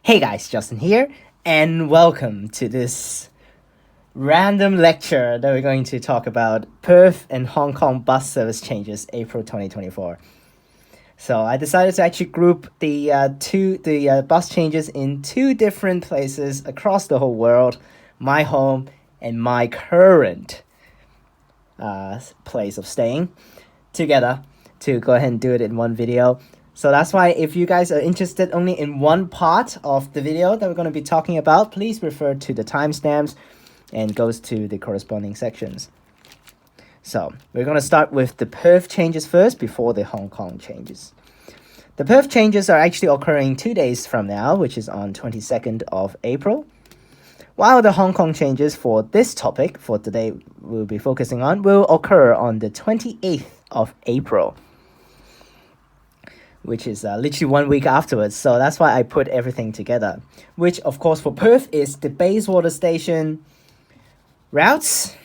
Hey guys, Justin here, and welcome to this random lecture that we're going to talk about Perth and Hong Kong bus service changes April 2024. So I decided to actually group the bus changes in two different places across the whole world, my home and my current place of staying, together to go ahead and do it in one video. So that's why if you guys are interested only in one part of the video that we're going to be talking about, please refer to the timestamps and goes to the corresponding sections. So we're going to start with the Perth changes first before the Hong Kong changes. The Perth changes are actually occurring 2 days from now, which is on 22nd of April. While the Hong Kong changes for this topic, for today we'll be focusing on, will occur on the 28th of April. Which is literally 1 week afterwards. So that's why I put everything together. Which, of course, for Perth is the Bayswater station routes.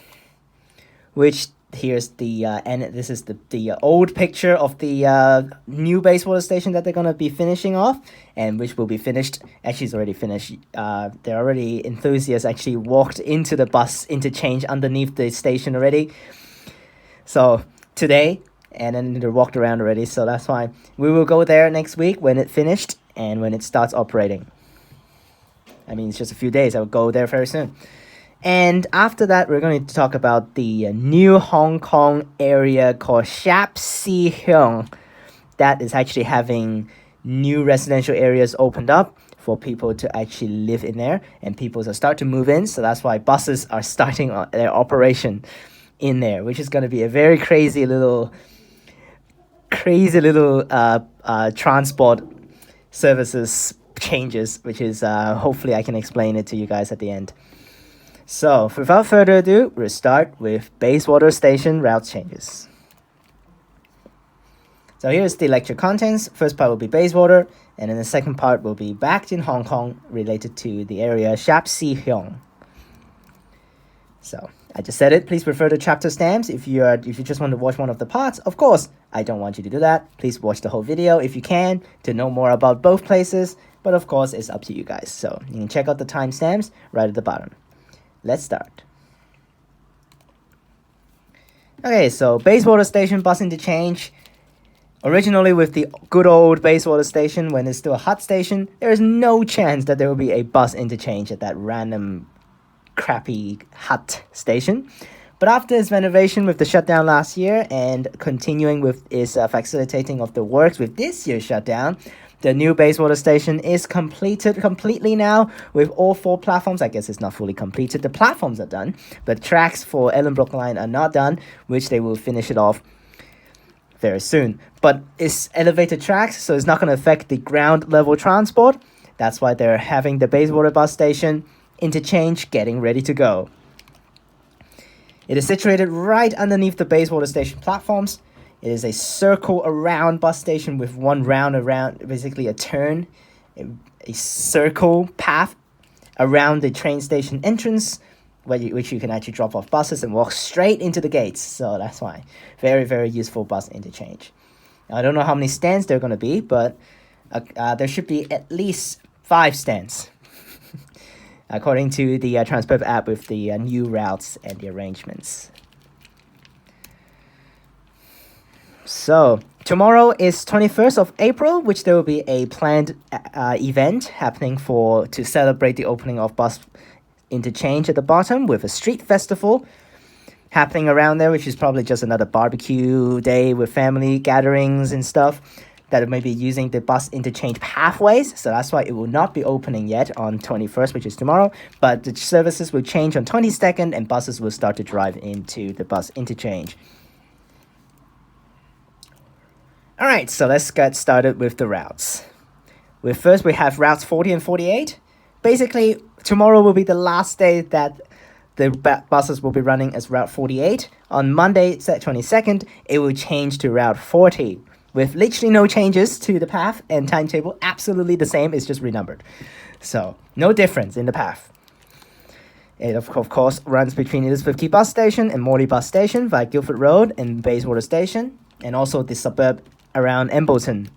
Which here's the and this is the old picture of the new Bayswater station that they're gonna be finishing off, and which will be finished. Actually, it's already finished. There are already enthusiasts actually walked into the bus interchange underneath the station already. So today. And then they walked around already, so that's fine. We will go there next week when it finished and when it starts operating. I mean, it's just a few days. I will go there very soon. And after that, we're going to talk about the new Hong Kong area called Shap Sze Heung. That is actually having new residential areas opened up for people to actually live in there. And people will start to move in, so that's why buses are starting their operation in there, which is going to be a very crazy little transport services changes, which is hopefully I can explain it to you guys at the end. So without further ado, we'll start with Bayswater station route changes. So here's the lecture contents. First part will be Bayswater, and then the second part will be back in Hong Kong related to the area Shap Sze Heung. So I just said it. Please refer to chapter stamps if you just want to watch one of the parts. Of course, I don't want you to do that. Please watch the whole video if you can to know more about both places. But of course, it's up to you guys. So you can check out the timestamps right at the bottom. Let's start. Okay, so Bayswater station bus interchange. Originally with the good old Bayswater station, when it's still a hut station, there is no chance that there will be a bus interchange at that random crappy hut station. But after its renovation with the shutdown last year and continuing with its facilitating of the works with this year's shutdown, the new Bayswater station is completed completely now with all 4 platforms. I guess it's not fully completed. The platforms are done, but tracks for Ellenbrook line are not done, which they will finish it off very soon. But it's elevated tracks, so it's not going to affect the ground level transport. That's why they're having the Bayswater bus station interchange getting ready to go. It is situated right underneath the Bayswater station platforms. It is a circle around bus station with one round around, basically a turn, a circle path around the train station entrance, which you can actually drop off buses and walk straight into the gates. So that's why. Very, very useful bus interchange. Now, I don't know how many stands there are going to be, but there should be at least 5 stands. According to the Transperth app with the new routes and the arrangements. So tomorrow is 21st of April, which there will be a planned event happening to celebrate the opening of bus interchange at the bottom with a street festival happening around there, which is probably just another barbecue day with family gatherings and stuff. That may be using the bus interchange pathways, so that's why it will not be opening yet on 21st, which is tomorrow, but the services will change on 22nd and buses will start to drive into the bus interchange. Alright, so let's get started with the routes. First we have routes 40 and 48. Basically, tomorrow will be the last day that the buses will be running as route 48. On Monday, 22nd, it will change to route 40. With literally no changes to the path and timetable, absolutely the same, it's just renumbered. So, no difference in the path. It, of course, runs between Elizabeth Quay Bus Station and Morley Bus Station via Guildford Road and Bayswater Station, and also the suburb around Embleton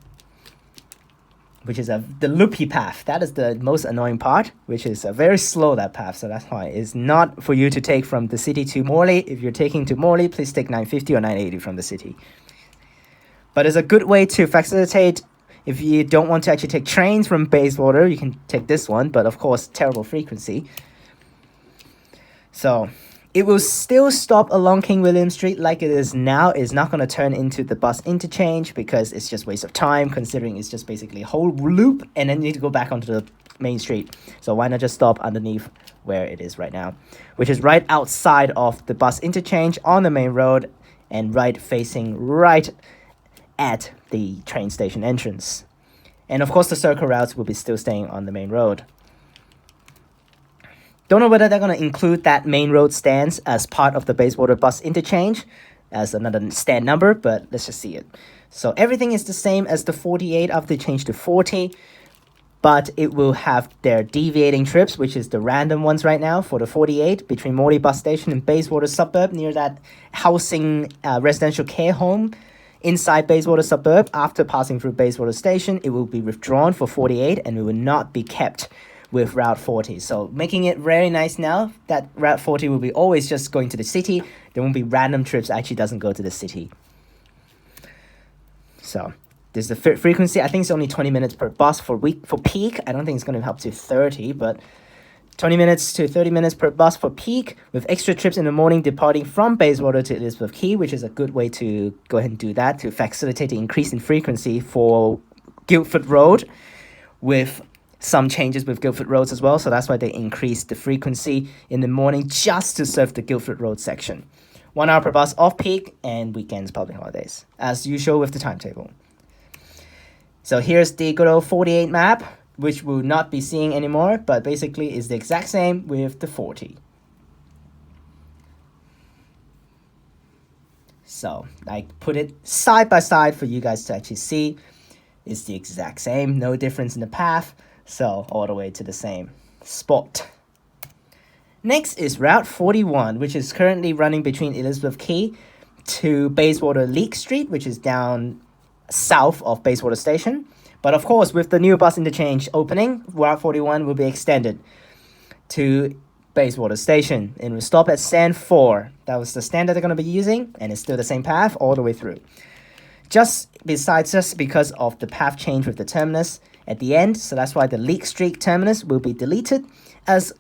which is the loopy path. That is the most annoying part, which is very slow, that path. So that's why it's not for you to take from the city to Morley. If you're taking to Morley, please take 950 or 980 from the city. But it's a good way to facilitate. If you don't want to actually take trains from Bayswater, you can take this one, but of course, terrible frequency. So it will still stop along King William Street like it is now. It's not going to turn into the bus interchange because it's just waste of time, considering it's just basically a whole loop and then you need to go back onto the main street. So why not just stop underneath where it is right now, which is right outside of the bus interchange on the main road and facing right at the train station entrance. And of course, the circle routes will be still staying on the main road. Don't know whether they're going to include that main road stands as part of the Bayswater bus interchange as another stand number, but let's just see it. So everything is the same as the 48 after they change to 40, but it will have their deviating trips, which is the random ones right now for the 48 between Morley bus station and Bayswater suburb near that housing residential care home inside Bayswater suburb. After passing through Bayswater station, it will be withdrawn for 48 and it will not be kept with Route 40. So making it very nice now that Route 40 will be always just going to the city. There won't be random trips that actually doesn't go to the city. So there's the frequency. I think it's only 20 minutes per bus for peak. I don't think it's going to help to 30, but 20 minutes to 30 minutes per bus for peak, with extra trips in the morning departing from Bayswater to Elizabeth Quay, which is a good way to go ahead and do that to facilitate the increase in frequency for Guildford Road, with some changes with Guildford Roads as well. So that's why they increased the frequency in the morning just to serve the Guildford Road section. 1 hour per bus off peak and weekends, public holidays, as usual with the timetable. So here's the good old 48 map, which we'll not be seeing anymore, but basically is the exact same with the 40. So I put it side by side for you guys to actually see. It's the exact same, no difference in the path. So all the way to the same spot. Next is Route 41, which is currently running between Elizabeth Quay to Bayswater Leake Street, which is down south of Bayswater Station. But of course, with the new bus interchange opening, Route 41 will be extended to Bayswater Station and will stop at stand 4. That was the stand that they're going to be using, and it's still the same path all the way through. Just because of the path change with the terminus at the end, so that's why the Leake Street terminus will be deleted, as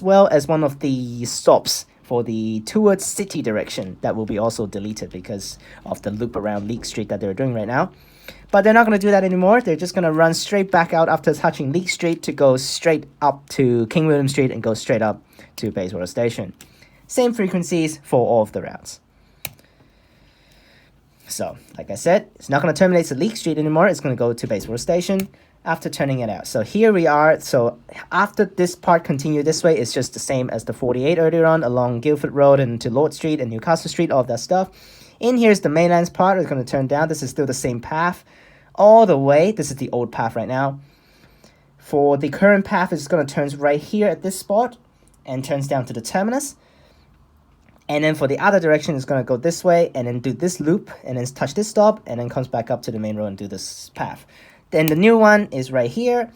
well as one of the stops for the towards city direction that will be also deleted because of the loop around Leake Street that they're doing right now. But they're not going to do that anymore. They're just going to run straight back out after touching Leake Street to go straight up to King William Street and go straight up to Bayswater Station. Same frequencies for all of the routes. So, like I said, it's not going to terminate at Leake Street anymore. It's going to go to Bayswater Station after turning it out. So here we are. So after this part continue this way, it's just the same as the 48 earlier on along Guildford Road and to Lord Street and Newcastle Street, all of that stuff. In here's the mainlands part. It's going to turn down. This is still the same path all the way. This is the old path right now. For the current path, it's going to turn right here at this spot and turns down to the terminus. And then for the other direction, it's going to go this way and then do this loop and then touch this stop and then comes back up to the main road and do this path. Then the new one is right here,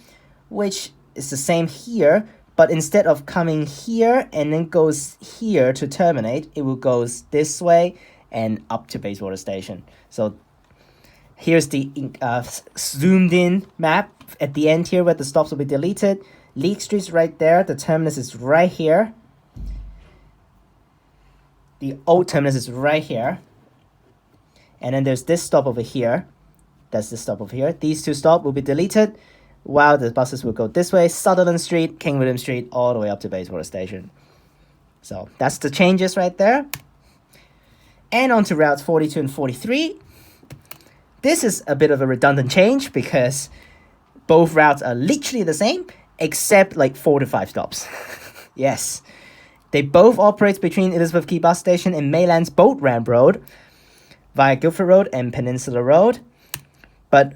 which is the same here, but instead of coming here and then goes here to terminate, it will go this way and up to Bayswater Station. So here's the zoomed in map at the end here where the stops will be deleted. Leake Street's right there. The terminus is right here. The old terminus is right here. And then there's this stop over here. That's the stop over here. These two stops will be deleted while the buses will go this way. Sutherland Street, King William Street, all the way up to Bayswater Station. So that's the changes right there. And on to routes 42 and 43. This is a bit of a redundant change because both routes are literally the same except like 4 to 5 stops. Yes. They both operate between Elizabeth Quay Bus Station and Maylands Boat Ramp Road via Guildford Road and Peninsula Road. But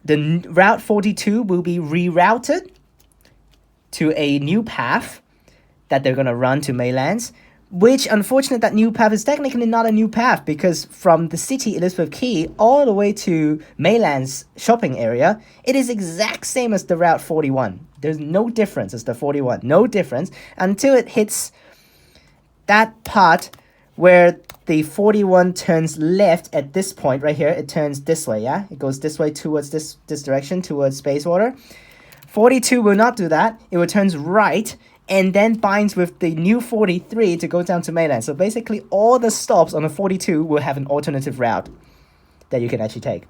the Route 42 will be rerouted to a new path that they're going to run to Maylands, Which, unfortunately, that new path is technically not a new path, because from the city Elizabeth Quay all the way to Mainland's shopping area, it is exact same as the Route 41. There's no difference as the 41. No difference until it hits that part where the 41 turns left at this point right here. It turns this way, yeah? It goes this way towards this direction, towards Bayswater. 42 will not do that. It will turn right and then binds with the new 43 to go down to Mainland. So basically all the stops on the 42 will have an alternative route that you can actually take.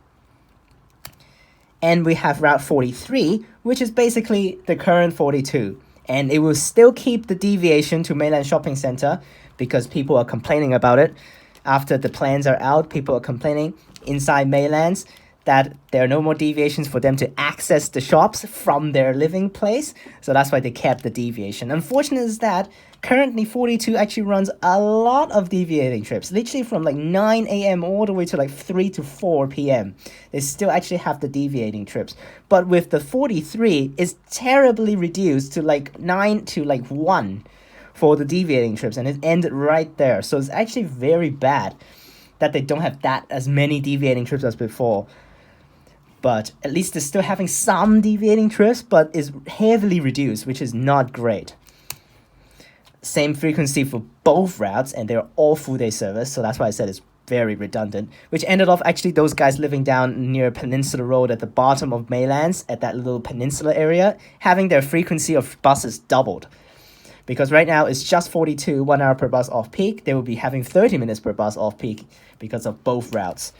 And we have Route 43, which is basically the current 42. And it will still keep the deviation to Mainland Shopping Centre because people are complaining about it. After the plans are out, people are complaining inside Mainlands that there are no more deviations for them to access the shops from their living place. So that's why they kept the deviation. Unfortunate is that currently 42 actually runs a lot of deviating trips, literally from like 9 a.m. all the way to like 3 to 4 p.m. They still actually have the deviating trips. But with the 43, it's terribly reduced to like 9 to like 1 for the deviating trips, and it ended right there. So it's actually very bad that they don't have that as many deviating trips as before. But at least they're still having some deviating trips, but is heavily reduced, which is not great. Same frequency for both routes, and they're all full-day service, so that's why I said it's very redundant, which ended off actually those guys living down near Peninsula Road at the bottom of Mainlands, at that little peninsula area, having their frequency of buses doubled. Because right now it's just 42, 1 hour per bus off-peak. They will be having 30 minutes per bus off-peak because of both routes.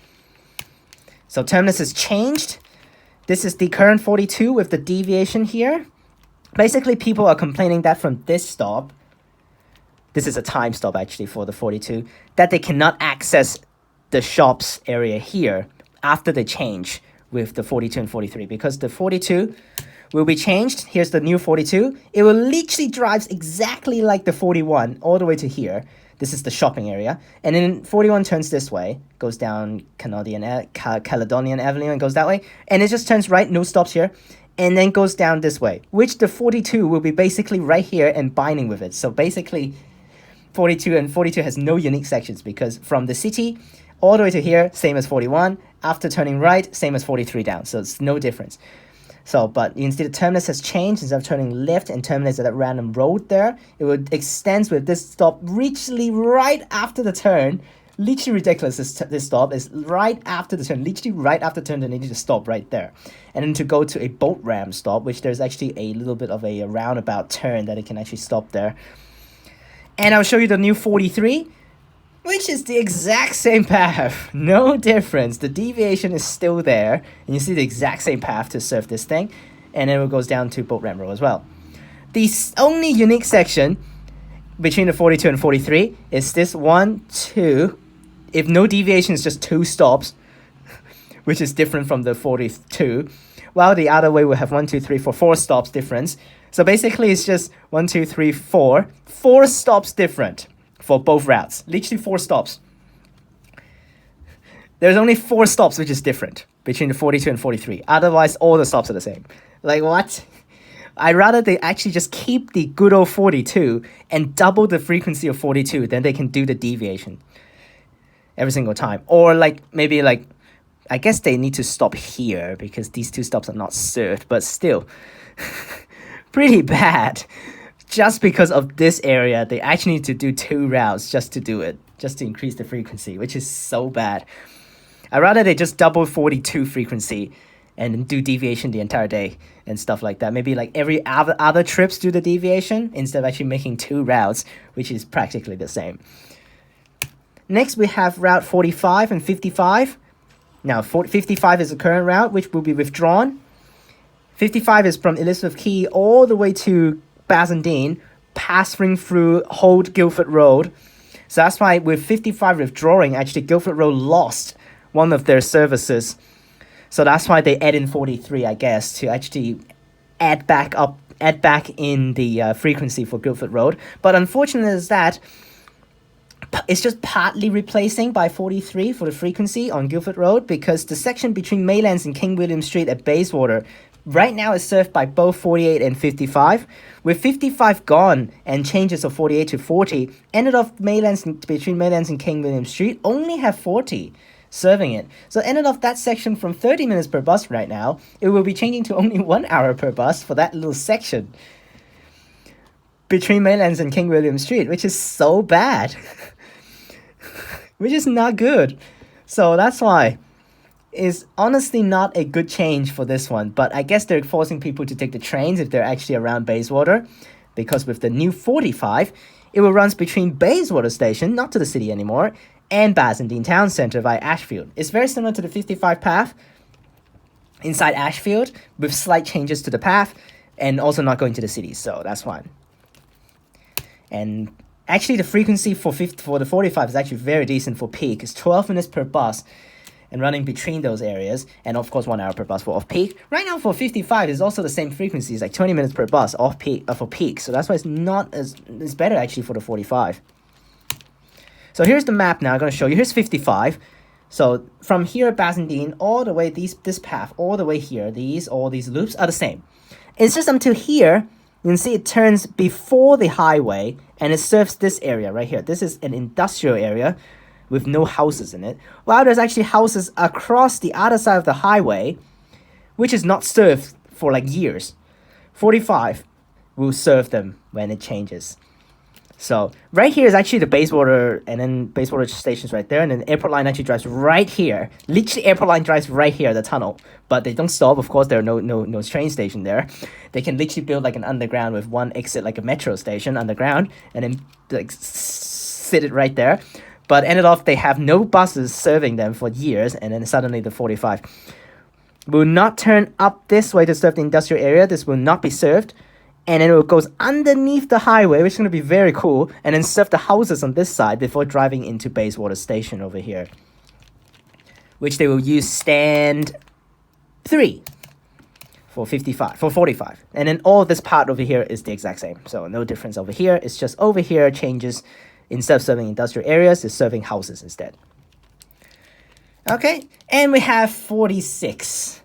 So terminus has changed. This is the current 42 with the deviation here. Basically, people are complaining that from this stop, this is a time stop actually for the 42, that they cannot access the shops area here after the change with the 42 and 43, because the 42 will be changed. Here's the new 42. It will literally drive exactly like the 41 all the way to here. This is the shopping area. And then 41 turns this way, goes down Caledonian Avenue and goes that way. And it just turns right, no stops here. And then goes down this way, which the 42 will be basically right here and binding with it. So basically 42 and 42 has no unique sections, because from the city all the way to here, same as 41. After turning right, same as 43 down. So it's no difference. So, but instead the terminus has changed. Instead of turning left and terminates at that random road there, it would extend with this stop literally right after the turn. Literally ridiculous, this stop is right after the turn. Literally right after the turn, they need to stop right there. And then to go to a boat ramp stop, which there's actually a little bit of a roundabout turn that it can actually stop there. And I'll show you the new 43, which is the exact same path. No difference. The deviation is still there. And you see the exact same path to serve this thing. And then it goes down to Boat Ramp Road as well. The only unique section between the 42 and 43 is this 1, 2. If no deviation, it's just 2 stops, which is different from the 42. While the other way will have 1, 2, 3, 4, 4 stops difference. So basically it's just 1, 2, 3, 4. 4 stops different for both routes. Literally 4 stops. There's only 4 stops which is different between the 42 and 43. Otherwise, all the stops are the same. Like, what? I'd rather they actually just keep the good old 42 and double the frequency of 42. Then they can do the deviation every single time. Or like, maybe like, I guess they need to stop here because these 2 stops are not served. But still, pretty bad. Just because of this area, they actually need to do 2 routes just to do it, just to increase the frequency, which is so bad. I'd rather they just double 42 frequency and do deviation the entire day and stuff like that. Maybe like every other trips do the deviation instead of actually making 2 routes, which is practically the same. Next, we have Route 45 and 55. Now, 55 is the current route, which will be withdrawn. 55 is from Elizabeth Quay all the way to Bassendean, passing through Old Guildford Road. So that's why with 55 withdrawing, actually Guildford Road lost one of their services. So that's why they add in 43, I guess, to actually add back in the frequency for Guildford Road. But unfortunately is that it's just partly replacing by 43 for the frequency on Guildford Road, because the section between Maylands and King William Street at Bayswater Right now it's served by both 48 and 55. With 55 gone and changes of 48 to 40, ended off between Maylands and King William Street only have 40 serving it. So ended off that section from 30 minutes per bus right now, it will be changing to only 1 hour per bus for that little section between Maylands and King William Street, which is so bad. Which is not good. So that's why it's honestly not a good change for this one. But I guess they're forcing people to take the trains if they're actually around Bayswater, because with the new 45, it will run between Bayswater Station, not to the city anymore, and Bassendean Town Centre via Ashfield. It's very similar to the 55 path inside Ashfield, with slight changes to the path, and also not going to the city, so that's fine. And actually, the frequency for the 45 is actually very decent for peak. It's 12 minutes per bus and running between those areas. And of course, 1 hour per bus for off-peak. Right now, for 55, it's also the same frequency. It's like 20 minutes per bus off-peak for peak. So that's why it's better actually for the 45. So here's the map now. I'm going to show you. Here's 55. So from here at Bassendean, all the way, this path, all the way here, all these loops are the same. It's just until here, you can see it turns before the highway and it serves this area right here. This is an industrial area with no houses in it. While there's actually houses across the other side of the highway, which is not served for like years. 45 will serve them when it changes. So right here is actually the Bayswater, and then Bayswater station's right there, and then the airport line actually drives right here. Literally, airport line drives right here, the tunnel. But they don't stop. Of course, there are no train station there. They can literally build like an underground with one exit, like a metro station underground, and then like sit it right there. But ended off, they have no buses serving them for years, and then suddenly the 45 will not turn up this way to serve the industrial area. This will not be served. And then it goes underneath the highway, which is going to be very cool, and then serve the houses on this side before driving into Bayswater Station over here, which they will use stand 3 for 45. And then all this part over here is the exact same. So no difference over here. It's just over here changes. Instead of serving industrial areas, it's serving houses instead. Okay, and we have 46.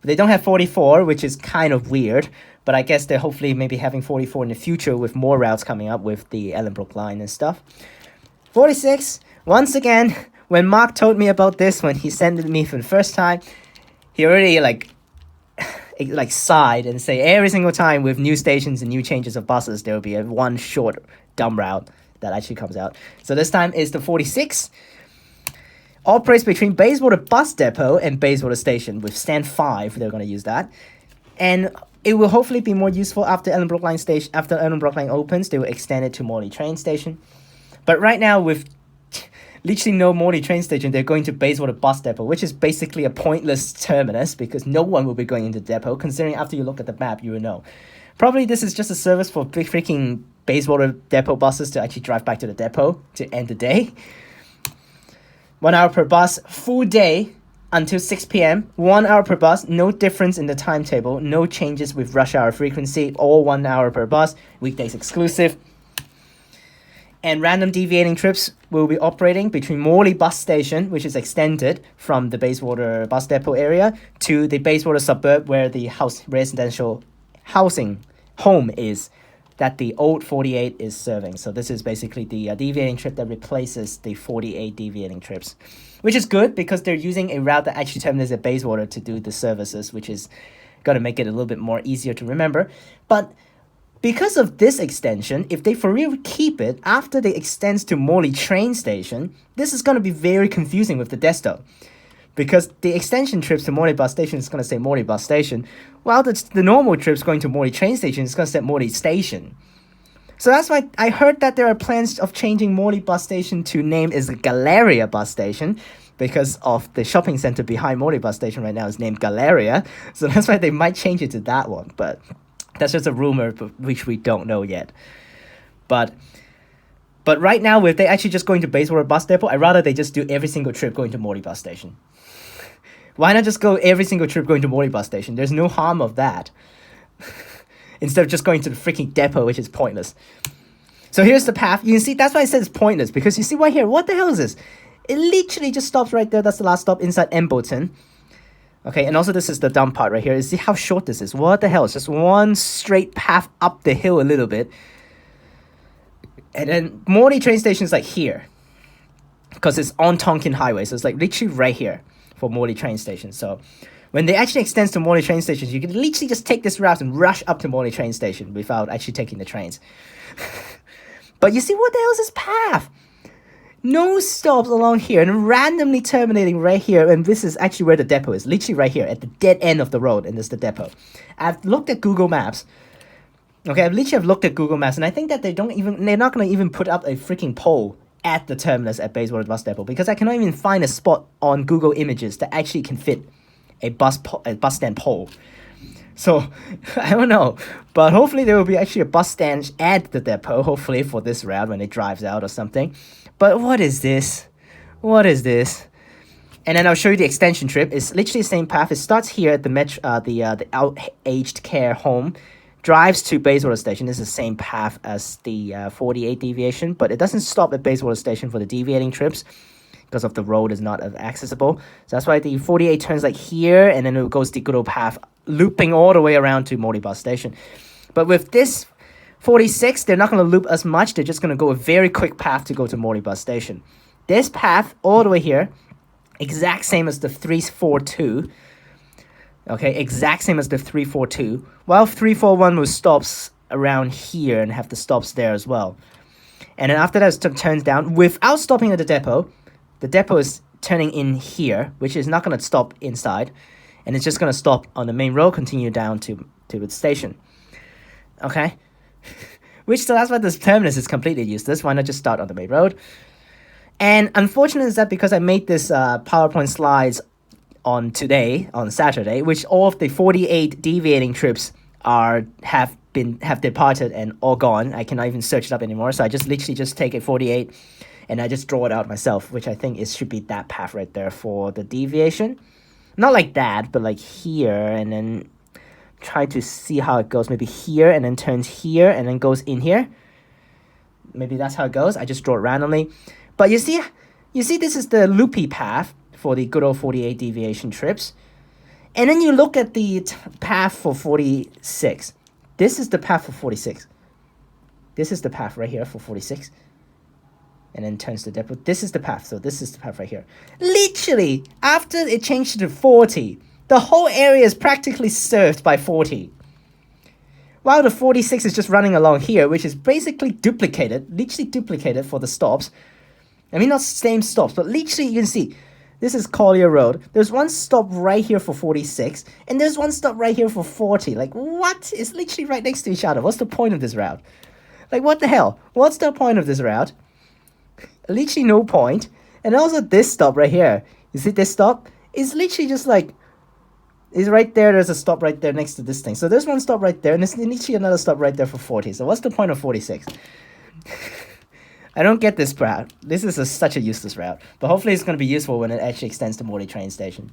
They don't have 44, which is kind of weird. But I guess they're hopefully maybe having 44 in the future with more routes coming up with the Ellenbrook line and stuff. 46, once again, when Mark told me about this, when he sent it to me for the first time, he already like sighed and say every single time with new stations and new changes of buses, there will be one short dumb route that actually comes out. So this time is the 46. Operates between Bayswater Bus Depot and Bayswater Station with stand 5. They're going to use that. And it will hopefully be more useful after Ellenbrook Line station. After Ellenbrook Line opens, they will extend it to Morley train station. But right now, with literally no Morley train station, they're going to Bayswater Bus Depot, which is basically a pointless terminus because no one will be going into the depot. Considering after you look at the map, you will know. Probably this is just a service for big freaking Bayswater depot buses to actually drive back to the depot to end the day. 1 hour per bus, full day. Until 6 p.m., 1 hour per bus, no difference in the timetable, no changes with rush hour frequency, all 1 hour per bus, weekdays exclusive. And random deviating trips will be operating between Morley Bus Station, which is extended from the Bayswater Bus Depot area, to the Bayswater suburb where the residential housing home is, that the old 48 is serving. So this is basically the deviating trip that replaces the 48 deviating trips. Which is good because they're using a route that actually terminates at Bayswater to do the services, which is going to make it a little bit more easier to remember. But because of this extension, if they for real keep it after they extends to Morley train station, this is going to be very confusing with the Desto. Because the extension trips to Morley bus station is going to say Morley bus station, while the normal trips going to Morley train station is going to say Morley station. So that's why I heard that there are plans of changing Morley bus station to name as Galleria bus station, because of the shopping center behind Morley bus station right now is named Galleria. So that's why they might change it to that one. But that's just a rumor, which we don't know yet. But right now, if they actually just going to Bayswater bus depot, I'd rather they just do every single trip going to Morley bus station. Why not just go every single trip going to Morley bus station? There's no harm of that. Instead of just going to the freaking depot, which is pointless. So here's the path. You can see, that's why I said it's pointless. Because you see right here, what the hell is this? It literally just stops right there. That's the last stop inside Embleton. Okay, and also this is the dumb part right here. See how short this is? What the hell? It's just one straight path up the hill a little bit. And then Morley train station is like here. Because it's on Tonkin Highway. So it's like literally right here for Morley train station. So when they actually extend to Morley train stations, you can literally just take this route and rush up to Morley train station without actually taking the trains. But you see, what the hell is this path? No stops along here and randomly terminating right here. And this is actually where the depot is. Literally right here at the dead end of the road. And there's the depot. I've looked at Google Maps. Okay, I've looked at Google Maps. And I think that they're not going to even put up a freaking pole at the terminus at Bayswater bus depot. Because I cannot even find a spot on Google Images that actually can fit a bus stand pole. So, I don't know. But hopefully there will be actually a bus stand at the depot. Hopefully for this route when it drives out or something. But what is this? What is this? And then I'll show you the extension trip. It's literally the same path. It starts here at the out-aged care home, drives to Bayswater Station. This is the same path as the 48 deviation, but it doesn't stop at Bayswater Station for the deviating trips because of the road is not accessible. So that's why the 48 turns like here, and then it goes the good old path, looping all the way around to Morley Bus Station. But with this 46, they're not going to loop as much. They're just going to go a very quick path to go to Morley Bus Station. This path all the way here, exact same as the 342. Okay, exact same as the 342. While 341 will stops around here and have the stops there as well. And then after that, it turns down without stopping at the depot. The depot is turning in here, which is not going to stop inside. And it's just going to stop on the main road, continue down to the station. Okay? So that's why this terminus is completely useless. Why not just start on the main road? And unfortunately is that because I made this PowerPoint slides on Saturday, which all of the 48 deviating trips have departed and all gone. I cannot even search it up anymore. So I just literally just take a 48 and I just draw it out myself, which I think should be that path right there for the deviation. Not like that, but like here, and then try to see how it goes. Maybe here and then turns here and then goes in here. Maybe that's how it goes. I just draw it randomly. But you see this is the loopy path for the good old 48 deviation trips. And then you look at the path for 46. This is the path for 46. This is the path right here for 46. And then turns to depot. This is the path. So this is the path right here. Literally, after it changed to 40, the whole area is practically served by 40. While the 46 is just running along here, which is basically literally duplicated for the stops. I mean, not same stops, but literally you can see, this is Collier Road. There's one stop right here for 46, and there's one stop right here for 40. Like, what? It's literally right next to each other. What's the point of this route? Like, what the hell? What's the point of this route? Literally no point. And also this stop right here. You see this stop? It's literally just like, it's right there. There's a stop right there next to this thing. So there's one stop right there, and there's literally another stop right there for 40. So what's the point of 46? I don't get this route. This is such a useless route. But hopefully it's going to be useful when it actually extends to Morley train station.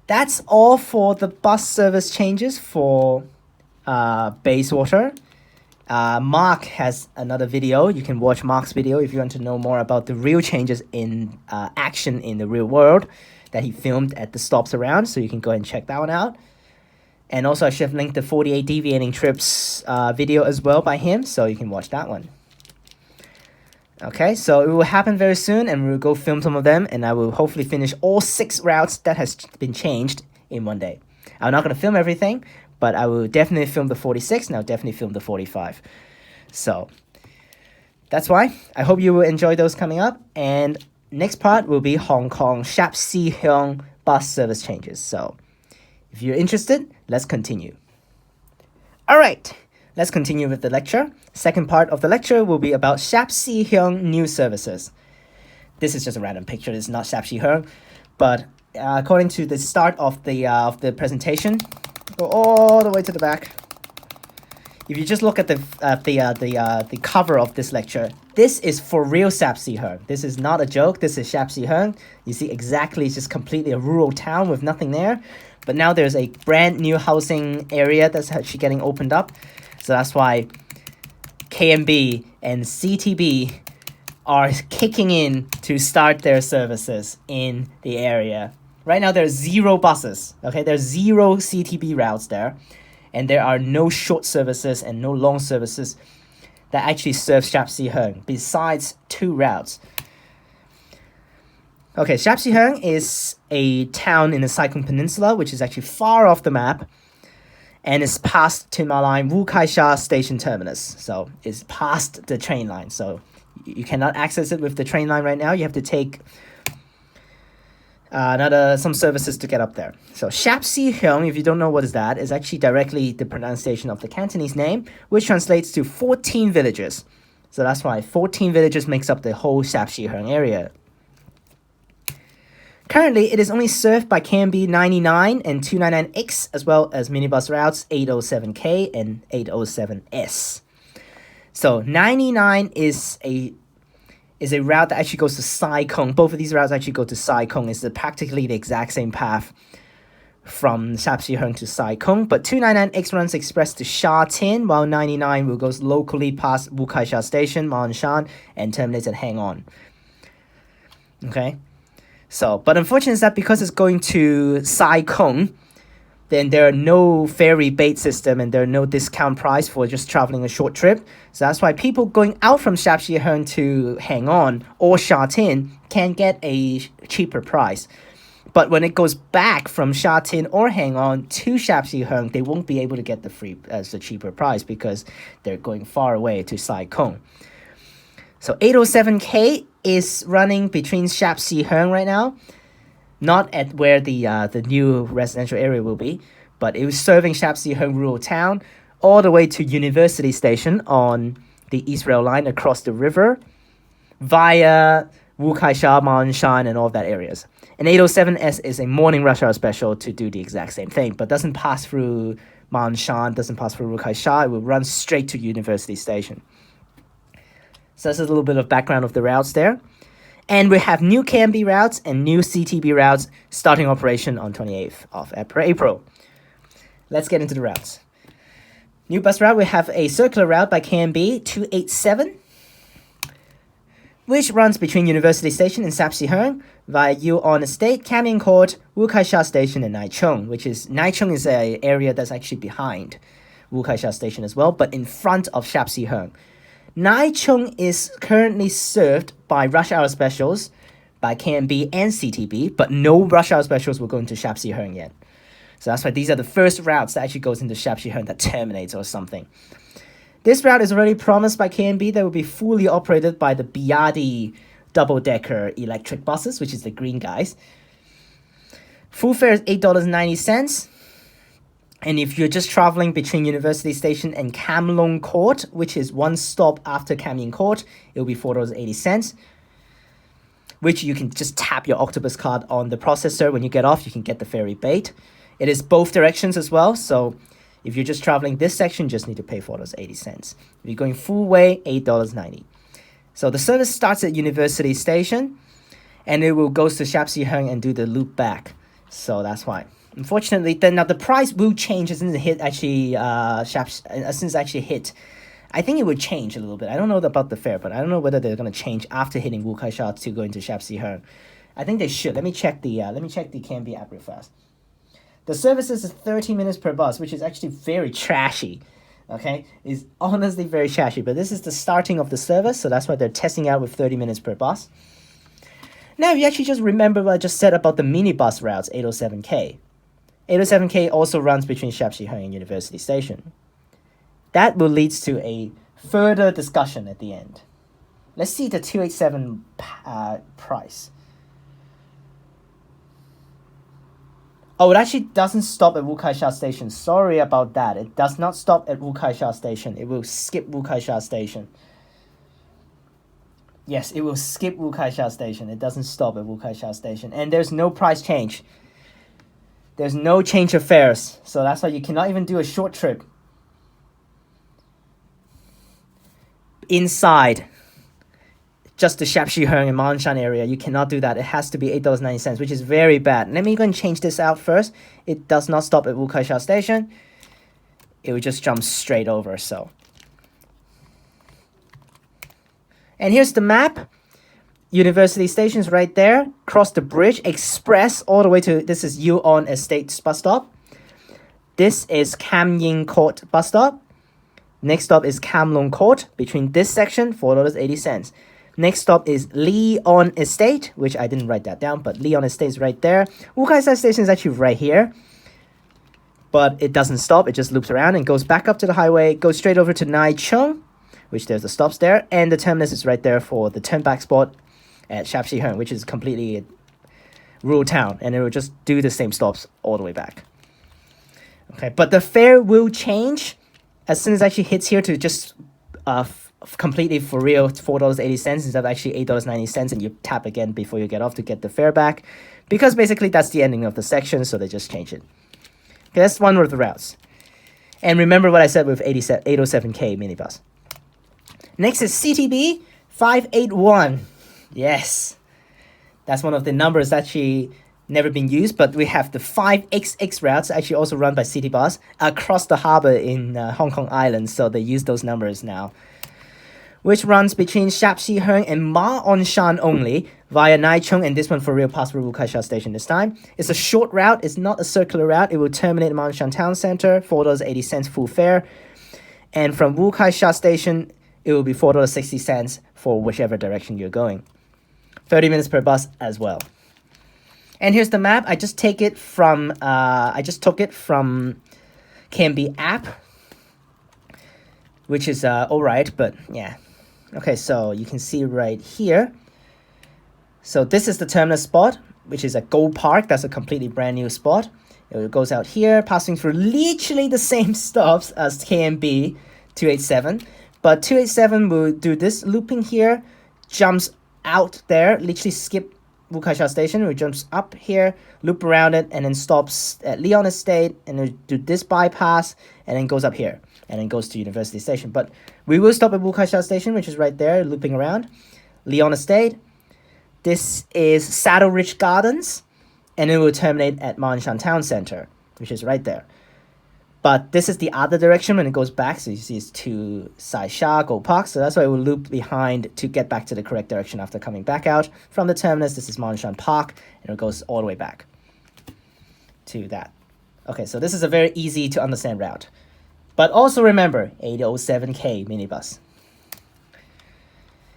That's all for the bus service changes for Bayswater. Mark has another video. You can watch Mark's video if you want to know more about the real changes in action in the real world that he filmed at the stops around. So you can go and check that one out. And also I should have linked the 48 deviating trips video as well by him. So you can watch that one. Okay, so it will happen very soon and we'll go film some of them. And I will hopefully finish all 6 routes that has been changed in one day. I'm not going to film everything, but I will definitely film the 46 and I'll definitely film the 45. So that's why. I hope you will enjoy those coming up. And next part will be Hong Kong Shap Sze Heung bus service changes. So if you're interested, let's continue. All right, let's continue with the lecture. Second part of the lecture will be about Shap Sze Heung new services. This is just a random picture. It's not Shap Sze Heung, but according to the start of the presentation, go all the way to the back. If you just look at the cover of this lecture, this is for real Shap Sze Heung. This is not a joke. This is Shap Sze Heung. You see exactly, it's just completely a rural town with nothing there. But now there's a brand new housing area that's actually getting opened up. So that's why KMB and CTB are kicking in to start their services in the area. Right now, there are 0 buses. Okay, there's 0 CTB routes there, and there are no short services and no long services that actually serve Shap Sze Heung, besides 2 routes. Okay, Shap Sze Heung is a town in the Sai Kung Peninsula, which is actually far off the map, and it's past Tin Line Wu Kai Sha Station terminus. So it's past the train line. So you cannot access it with the train line right now. You have to take some services to get up there. So Shap Sze Heung, if you don't know what is that, is actually directly the pronunciation of the Cantonese name, which translates to 14 villages. So that's why 14 villages makes up the whole Shap Sze Heung area. Currently, it is only served by KMB 99 and 299X, as well as minibus routes 807K and 807S. So 99 is a route that actually goes to Sai Kung. Both of these routes actually go to Sai Kung. It's practically the exact same path from Shap Sze Heung to Sai Kung. But 299X runs express to Sha Tin, while 99 will goes locally past Wu Kai Sha Station, Ma On Shan, and terminates at Hang On. Okay? So, but unfortunately is that because it's going to Sai Kung, then there are no ferry bait system and there are no discount price for just traveling a short trip. So that's why people going out from Shap Sze Heung to Hang On or Sha Tin can get a cheaper price. But when it goes back from Sha Tin or Hang On to Shap Sze Heung, they won't be able to get the cheaper price because they're going far away to Sai Kung. So 807K is running between Shap Sze Heung right now, not at where the new residential area will be, but it was serving Shap Sze Heung rural town all the way to University Station on the East Rail Line across the river via Wu Kai Sha, Ma On Shan, and all of that areas. And 807S is a morning rush hour special to do the exact same thing, but doesn't pass through Ma On Shan, doesn't pass through Wu Kai Sha. It will run straight to University Station. So that's a little bit of background of the routes there. And we have new KMB routes and new CTB routes starting operation on 28th of April. Let's get into the routes. New bus route, we have a circular route by KMB 287, which runs between University Station and Shap Sze Heung via Yu On Estate, Kam Yin Court, Wu Kai Sha Station, and Nai Chung, Nai Chung is an area that's actually behind Wu Kai Sha Station as well, but in front of Shap Sze Heung. Nai Chung is currently served by rush hour specials by KMB and CTB, but no rush hour specials will go into Shap Sze Heung yet. So that's why these are the first routes that actually goes into Shap Sze Heung that terminates or something. This route is already promised by KMB that will be fully operated by the Biadi double-decker electric buses, which is the green guys. Full fare is $8.90. And if you're just traveling between University Station and Kam Long Court, which is one stop after Kam Yin Court, it will be $4.80, which you can just tap your Octopus card on the processor. When you get off, you can get the ferry bait. It is both directions as well, so if you're just traveling this section, you just need to pay $4.80. If you're going full way, $8.90. So the service starts at University Station, and it will go to Shap Sze Heung and do the loop back. So that's why. Unfortunately, then now the price will change as soon as it hit actually hit. I think it would change a little bit. I don't know about the fare, but I don't know whether they're gonna change after hitting Wu Kai Sha to go into Shap Sze Heung. I think they should. Let me check the KMB app real fast. The services is 30 minutes per bus, which is actually very trashy. Okay, it's honestly very trashy. But this is the starting of the service, so that's why they're testing out with 30 minutes per bus. Now, you actually just remember what I just said about the minibus routes, 807K. 807K also runs between Shap Sze Heung and University Station. That will lead to a further discussion at the end. Let's see the 287 price. Oh, it actually doesn't stop at Wu Kai Sha Station. Sorry about that. It does not stop at Wu Kai Sha Station. It will skip Wu Kai Sha Station. Yes, it will skip Wu Kai Sha Station. It doesn't stop at Wu Kai Sha Station. And there's no price change. There's no change of fares. So that's why you cannot even do a short trip inside just the Shap Sze Heung and Ma On Shan area. You cannot do that. It has to be $8.90, which is very bad. Let me go and change this out first. It does not stop at Wu Kai Sha Station. It will just jump straight over. So, and here's the map. University Station's right there. Cross the bridge, express all the way to, this is Yuen Estates bus stop. This is Kam Yin Court bus stop. Next stop is Kam Long Court. Between this section, $4.80. Next stop is Leon Estate, which I didn't write that down, but Leon Estate is right there. Wu Kai Sha Station is actually right here. But it doesn't stop, it just loops around and goes back up to the highway, goes straight over to Nai Chung, which there's the stops there, and the terminus is right there for the turnback spot at Shap Sze Heung, which is completely a rural town, and it will just do the same stops all the way back. Okay, but the fare will change as soon as it actually hits here to just completely for real $4.80 instead of actually $8.90, and you tap again before you get off to get the fare back, because basically that's the ending of the section, so they just change it. Okay, that's one of the routes. And remember what I said with 807K minibus. Next is CTB 581. Yes. That's one of the numbers actually never been used, but we have the 5XX routes actually also run by Citybus across the harbor in Hong Kong Island, so they use those numbers now. Which runs between Shap Sze Heung and Ma On Shan only via Nai Chung, and this one for real past Wu Kai Sha Station this time. It's a short route, it's not a circular route. It will terminate at Ma On Shan Town Center, $4.80 full fare. And from Wu Kai Sha Station, it will be $4.60 for whichever direction you're going. 30 minutes per bus as well. And here's the map. I just took it from KMB app, which is alright, but yeah. Okay, so you can see right here. So this is the terminus spot, which is at Gold Park. That's a completely brand new spot. It goes out here, passing through literally the same stops as KMB 287. But 287 will do this looping here, jumps out there, literally skip Wu Kai Sha Station, which jumps up here, loop around it, and then stops at Leon Estate, and then do this bypass, and then goes up here, and then goes to University Station. But we will stop at Wu Kai Sha Station, which is right there, looping around. Leon Estate. This is Saddle Ridge Gardens, and it will terminate at Ma On Shan Town Center, which is right there. But this is the other direction when it goes back, so you see it's to Sai Sha, Gold Park, so that's why it will loop behind to get back to the correct direction after coming back out from the terminus. This is Ma On Shan Park, and it goes all the way back to that. Okay, so this is a very easy to understand route. But also remember, 807K minibus.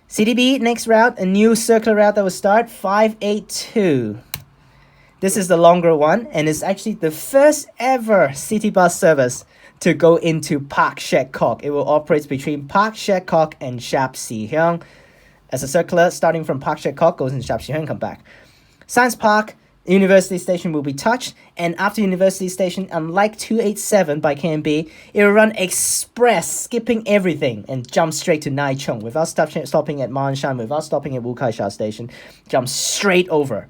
CDB, next route, a new circular route that will start, 582. This is the longer one, and it's actually the first ever city bus service to go into Park Shek Kok. It will operate between Park Shek Kok and Shap Sze Heung. As a circular, starting from Park Shek Kok, goes into Shap Sze Heung, come back. Science Park, University Station will be touched, and after University Station, unlike 287 by KMB, it will run express, skipping everything, and jump straight to Nai Chung without stopping at Ma On Shan, without stopping at Wu Kai Sha Station, jump straight over.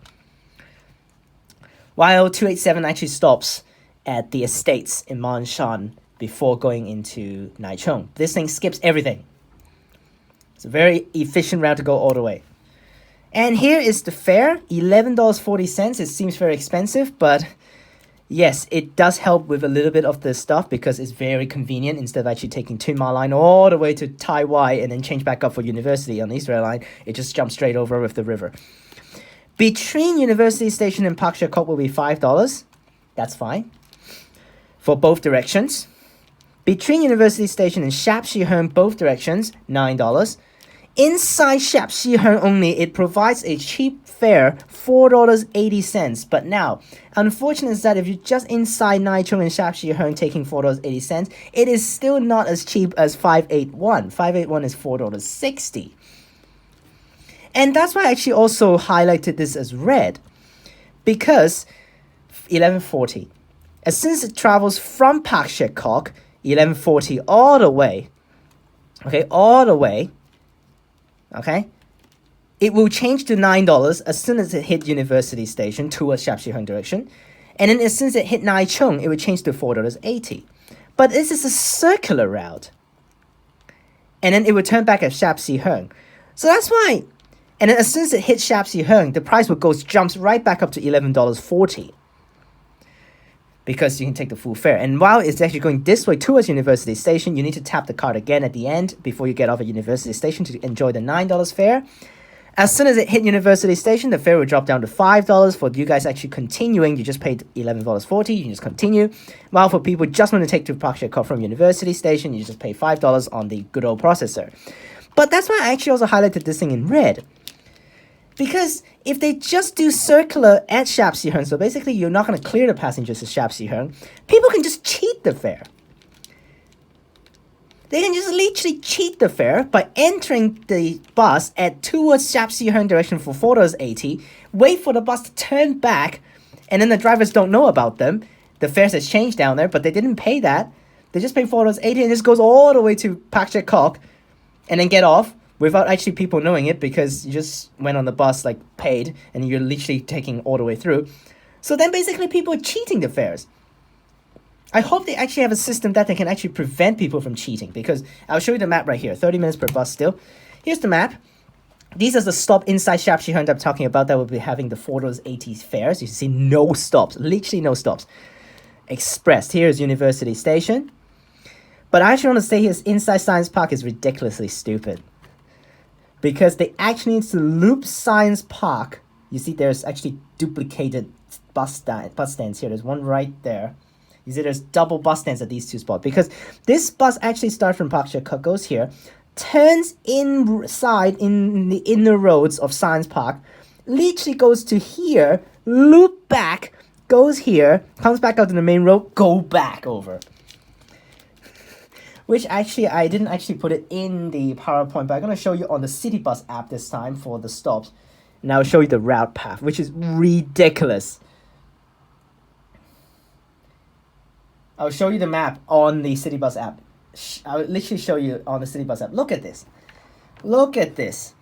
While 287 actually stops at the estates in Ma On Shan before going into Nai Chung. This thing skips everything. It's a very efficient route to go all the way. And here is the fare, $11.40. It seems very expensive, but yes, it does help with a little bit of the stuff because it's very convenient. Instead of actually taking Tuen Ma Line all the way to Tai Wai and then change back up for University on the East Rail Line, it just jumps straight over with the river. Between University Station and Park Shek Kok will be $5. That's fine. For both directions. Between University Station and Shap Sze Heung, both directions, $9. Inside Shap Sze Heung only, it provides a cheap fare, $4.80. But now, unfortunate is that if you're just inside Nai Chung and Shap Sze Heung taking $4.80, it is still not as cheap as 581. 581 is $4.60. And that's why I actually also highlighted this as red, because 1140, as soon as it travels from Park Shek Kok, 1140 all the way, it will change to $9 as soon as it hit University Station towards Shap Sze Heung direction, and then as soon as it hit Nai Chung, it will change to $4.80. But this is a circular route, and then it will turn back at Shap Sze Heung. So that's why. And then as soon as it hits Shap Sze Heung, the price will jumps right back up to $11.40. Because you can take the full fare. And while it's actually going this way towards University Station, you need to tap the card again at the end before you get off at University Station to enjoy the $9 fare. As soon as it hit University Station, the fare would drop down to $5. For you guys actually continuing, you just paid $11.40. You can just continue. While for people just want to take to Pak Shek Kok from University Station, you just pay $5 on the good old processor. But that's why I actually also highlighted this thing in red. Because if they just do circular at Shap Sze Heung, so basically you're not going to clear the passengers to Shap Sze Heung, people can just cheat the fare. They can just literally cheat the fare by entering the bus towards Shap Sze Heung direction for $4.80, wait for the bus to turn back, and then the drivers don't know about them. The fares has changed down there, but they didn't pay that. They just paid $4.80, and this goes all the way to Pak Shek Kok, and then get off without actually people knowing it, because you just went on the bus, like, paid, and you're literally taking all the way through. So then basically people are cheating the fares. I hope they actually have a system that they can actually prevent people from cheating, because I'll show you the map right here. 30 minutes per bus still. Here's the map. These are the stop inside Shap Sze Heung that I'm talking about that will be having the $4.80 fares. You see no stops, literally no stops. Express. Here's University Station. But I actually want to say here, inside Science Park is ridiculously stupid. Because they actually need to loop Science Park. You see there's actually duplicated bus stands here. There's one right there. You see there's double bus stands at these two spots. Because this bus actually starts from Pak Shek Kok, goes here, turns inside in the inner roads of Science Park, literally goes to here, loop back, goes here, comes back out to the main road, go back over. Which actually, I didn't actually put it in the PowerPoint, but I'm going to show you on the City Bus app this time for the stops. And I'll show you the route path, which is ridiculous. I'll show you the map on the City Bus app. I'll literally show you on the City Bus app. Look at this. Look at this.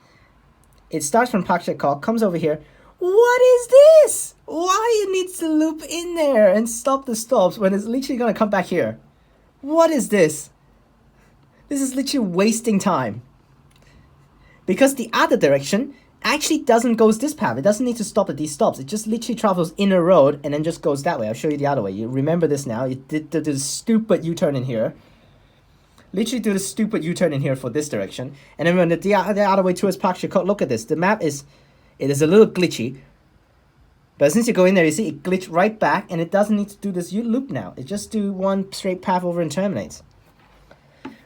It starts from Pak Shek Kok, comes over here. What is this? Why it needs to loop in there and stop the stops when it's literally going to come back here? What is this? This is literally wasting time. Because the other direction actually doesn't go this path. It doesn't need to stop at these stops. It just literally travels in a road and then just goes that way. I'll show you the other way. You remember this now. You did the stupid U-turn in here. Literally do the stupid U-turn in here for this direction. And then when the other way towards Pak Shek Kok, look at this. The map is a little glitchy. But since you go in there, you see it glitch right back, and it doesn't need to do this loop now. It just do one straight path over and terminates.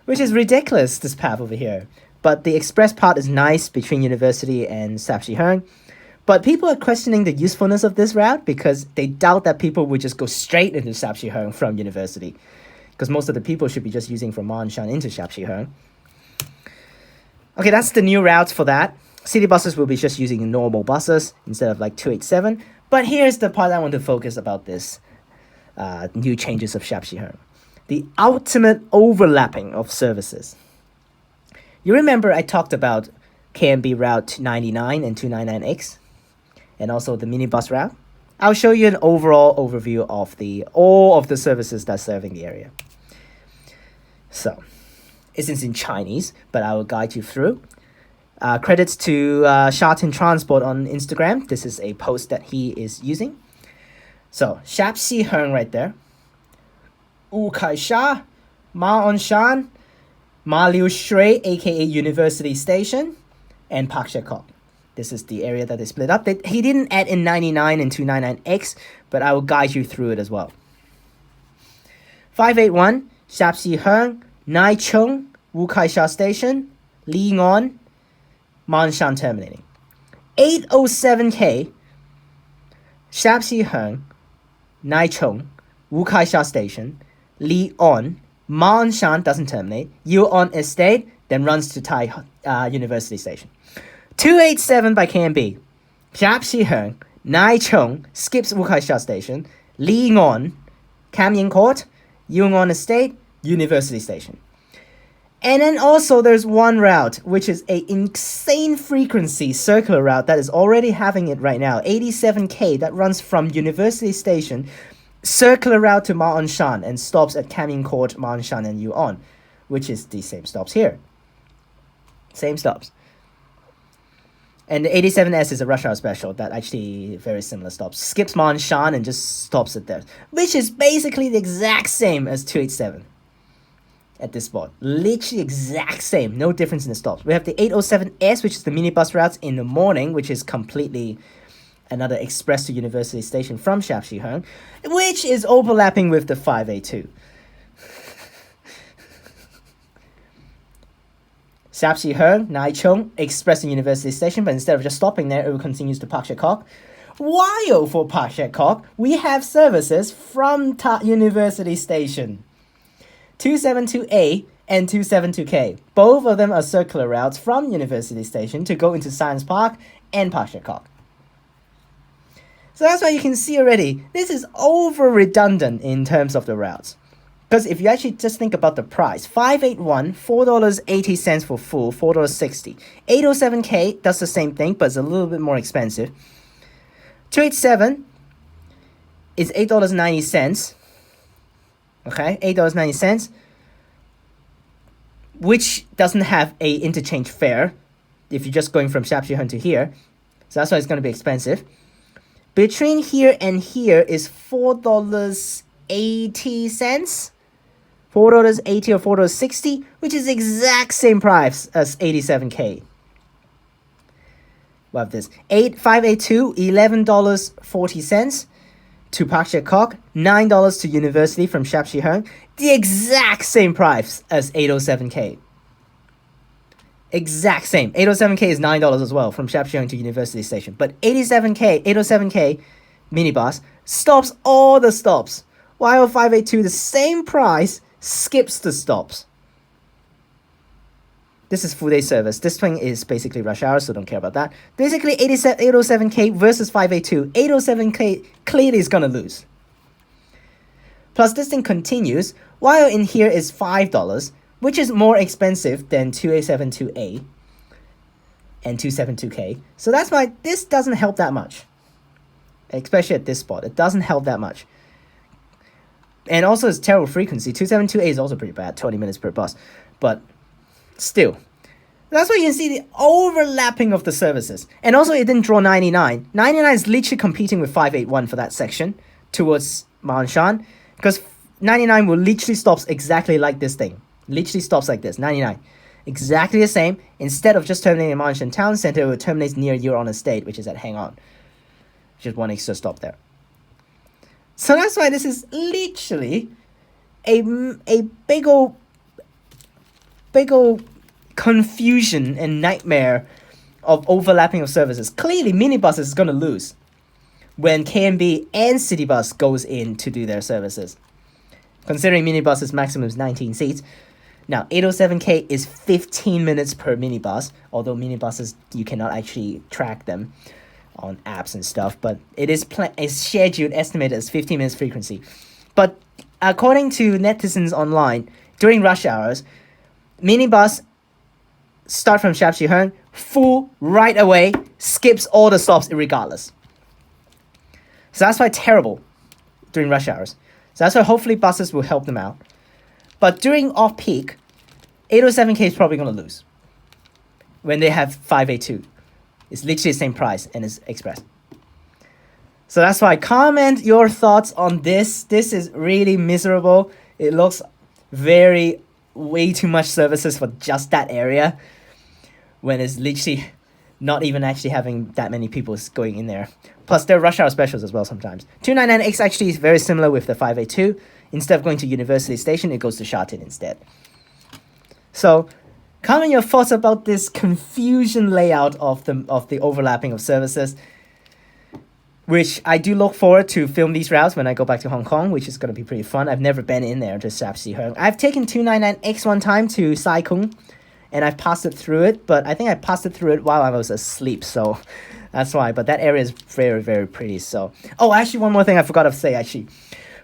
Which is ridiculous, this path over here. But the express part is nice between University and Shap Sze Heung. But people are questioning the usefulness of this route because they doubt that people would just go straight into Shap Sze Heung from University. Because most of the people should be just using from Ma On Shan into Shap Sze Heung. Okay, that's the new routes for that. City buses will be just using normal buses instead of like 287. But here's the part I want to focus about this new changes of Shap Sze Heung. The ultimate overlapping of services. You remember I talked about KMB Route 99 and 299X, and also the minibus route. I'll show you an overall overview of all of the services that's serving the area. So, it's in Chinese, but I will guide you through. Credits to Shartin Transport on Instagram. This is a post that he is using. So, Shap Sze Heung right there. Wu Kai Sha, Ma On Shan, Ma Liu Shui, aka University Station, and Pak Shek Kok. This is the area that they split up. He didn't add in 99 and 299X, but I will guide you through it as well. 581, Shap Sze Heung, Nai Chung, Wu Kai Sha Station, Li Ngon, Ma On Shan terminating. 807K, Shap Sze Heung, Nai Chung, Wu Kai Sha Station, Li On, Ma On Shan doesn't terminate, Yu On Estate, then runs to Tai University Station. 287 by KMB, Shap Sze Heung, Nai Chung, skips Wu Kai Sha Station, Li On, Kam Yin Court, Yu On Estate, University Station. And then also there's one route, which is a insane frequency circular route that is already having it right now, 87K, that runs from University Station, circular route to Ma On Shan, and stops at Kam Yin Court, Ma On Shan, and Yu On, which is the same stops here. Same stops. And the 87S is a rush hour special that actually very similar stops. Skips Ma On Shan and just stops it there, which is basically the exact same as 287. at this spot. Literally exact same, no difference in the stops. We have the 807S, which is the minibus routes in the morning, which is completely another express to University Station from Shap Sze Heung, which is overlapping with the 582. Shap Sze Heung, Nai Chung, express to University Station, but instead of just stopping there, it continues to Park Shek Kok. While for Park Shek Kok, we have services from University Station. 272A and 272K. Both of them are circular routes from University Station to go into Science Park and Park Shek Kok. So that's why you can see already, this is over redundant in terms of the routes. Because if you actually just think about the price, 581, $4.80 for full, $4.60. 807K does the same thing, but it's a little bit more expensive. 287 is $8.90. Okay, $8.90, which doesn't have a interchange fare if you're just going from Shap Sze Heung to here. So that's why it's going to be expensive. Between here and here is $4.80. $4.80 or $4.60, which is the exact same price as 87K. We have this 582, $11.40 to Park Shek Kok, $9 to University from Shap Sze Heung, the exact same price as 807K. Exact same. 807K is $9 as well from Shap Sze Heung to University Station. But 807K minibus stops all the stops, while 582, the same price, skips the stops. This is full day service. This thing is basically rush hour, so don't care about that. Basically, 807K versus 582. 807K clearly is going to lose. Plus, this thing continues, while in here is $5, which is more expensive than 2872A and 272K. So that's why this doesn't help that much. Especially at this spot. It doesn't help that much. And also, it's terrible frequency. 272A is also pretty bad, 20 minutes per bus. But still, that's why you can see the overlapping of the services. And also, it didn't draw 99. 99 is literally competing with 581 for that section towards Ma On Shan, because 99 will literally stops exactly like this thing. Literally stops like this, 99. Exactly the same. Instead of just terminating in Ma On Shan Town Center, it will terminate near Euron Estate, which is at Hang On. Just one extra stop there. So that's why this is literally a big ol' confusion and nightmare of overlapping of services. Clearly, minibus is going to lose when KMB and Citybus goes in to do their services. Considering minibus's maximum is 19 seats. Now, 807K is 15 minutes per minibus, although minibuses, you cannot actually track them on apps and stuff, but it is scheduled, estimated as 15 minutes frequency. But according to netizens online, during rush hours, minibus start from Shap Sze Heung, full right away, skips all the stops regardless. So that's why terrible during rush hours. So that's why hopefully buses will help them out. But during off-peak, 807K is probably going to lose when they have 582. It's literally the same price and it's express. So that's why comment your thoughts on this. This is really miserable. It looks way too much services for just that area when it's literally not even actually having that many people going in there. Plus, there are rush hour specials as well sometimes. 299X actually is very similar with the 582. Instead of going to University Station, it goes to Sha Tin instead. So, comment your thoughts about this confusion layout of the overlapping of services, which I do look forward to film these routes when I go back to Hong Kong, which is going to be pretty fun. I've never been in there to Shap Sze Heung. I've taken 299X one time to Sai Kung, and I've passed it through it, but I think I passed it through it while I was asleep, so that's why. But that area is very, very pretty, so... Oh, actually, one more thing I forgot to say, actually.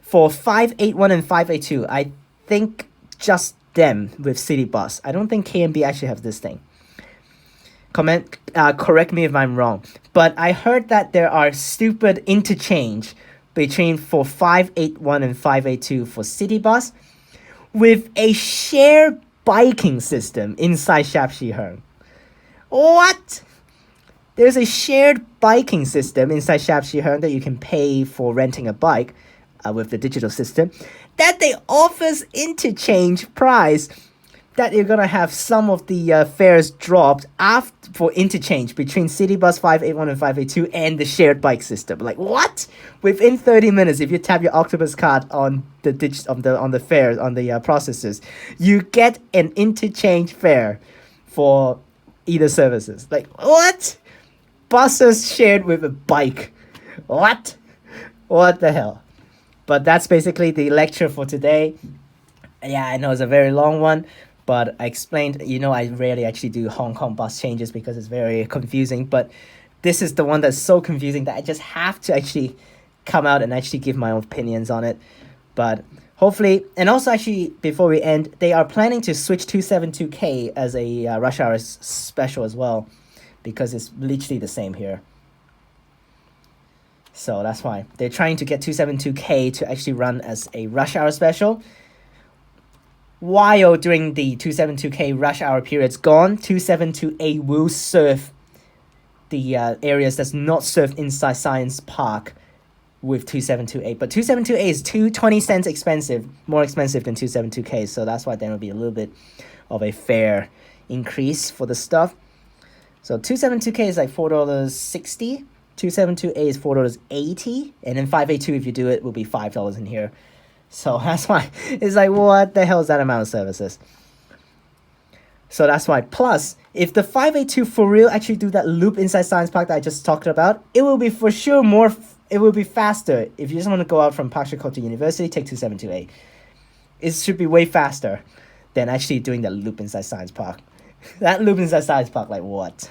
For 581 and 582, I think just them with City Bus. I don't think KMB actually have this thing. Correct me if I'm wrong. But I heard that there are stupid interchange between for 581 and 582 for City Bus with a shared biking system inside Shap Sze Heung. What? There's a shared biking system inside Shap Sze Heung that you can pay for renting a bike with the digital system. that they offers interchange price, that you're gonna have some of the fares dropped after for interchange between City Bus 581 and 582 and the shared bike system. Like what? Within 30 minutes, if you tap your Octopus card on the on the fares on the processors, you get an interchange fare for either services. Like what? Buses shared with a bike. What? What the hell? But that's basically the lecture for today. Yeah, I know it's a very long one, but I explained, I rarely actually do Hong Kong bus changes because it's very confusing, but this is the one that's so confusing that I just have to actually come out and actually give my own opinions on it. But hopefully, and also actually, before we end, they are planning to switch 272K as a rush hour special as well, because it's literally the same here. So that's why they're trying to get 272K to actually run as a rush hour special. While during the 272K rush hour period's gone, 272A will serve the areas that's not served inside Science Park with 272A. But 272A is 20 cents expensive, more expensive than 272K. So that's why there will be a little bit of a fare increase for the stuff. So 272K is like $4.60. 272A is $4.80. And then 582, if you do it, will be $5 in here. So that's why it's like, what the hell is that amount of services? So that's why. Plus, if the 582 for real actually do that loop inside Science Park that I just talked about, it will be for sure it will be faster. If you just want to go out from Park Shakota University, take 272A. It should be way faster than actually doing that loop inside Science Park. That loop inside Science Park, like what?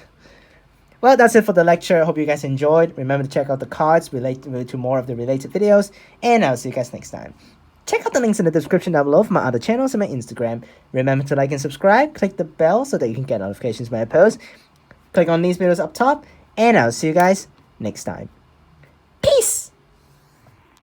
Well, that's it for the lecture. I hope you guys enjoyed. Remember to check out the cards related to more of the related videos. And I'll see you guys next time. Check out the links in the description down below for my other channels and my Instagram. Remember to like and subscribe. Click the bell so that you can get notifications when I post. Click on these videos up top. And I'll see you guys next time.